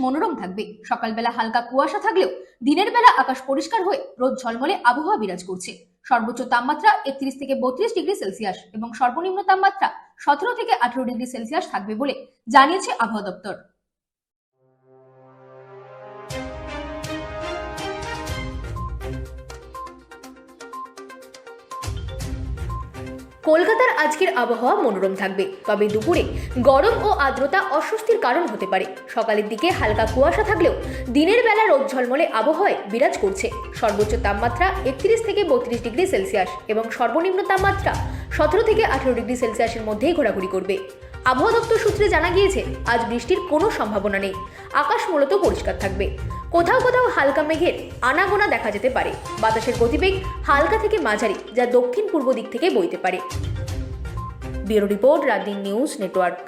মনোরম থাকবে। সকালবেলা হালকা কুয়াশা থাকলেও দিনের বেলা আকাশ পরিষ্কার হয়ে রোদ ঝলমলে আবহাওয়া বিরাজ করছে। সর্বোচ্চ তাপমাত্রা 31 থেকে 32 ডিগ্রি সেলসিয়াস এবং সর্বনিম্ন তাপমাত্রা 17 থেকে 18 ডিগ্রি সেলসিয়াস থাকবে বলে জানিয়েছে আবহাওয়া দপ্তর। কলকাতার আজকের আবহাওয়া মনোরম থাকবে, তবে দুপুরে গরম ও আর্দ্রতা অস্বস্তির কারণ হতে পারে। সকালের দিকে হালকা কুয়াশা থাকলেও দিনের বেলা রোদ ঝলমলে আবহাওয়ায় বিরাজ করছে। সর্বোচ্চ তাপমাত্রা 31 থেকে 32 ডিগ্রি সেলসিয়াস এবং সর্বনিম্ন তাপমাত্রা 17 থেকে 18 ডিগ্রি সেলসিয়াসের মধ্যেই ঘোরাঘুরি করবে। আবহাওয়া দপ্তর সূত্রে জানা গিয়েছে, আজ বৃষ্টির কোনো সম্ভাবনা নেই। আকাশ মূলত পরিষ্কার থাকবে। কোথাও কোথাও হালকা মেঘের আনাগোনা দেখা যেতে পারে। বাতাসের গতিবেগ হালকা থেকে মাঝারি, যা দক্ষিণ পূর্ব দিক থেকে বইতে পারে। Bureau report, রাতদিন news network.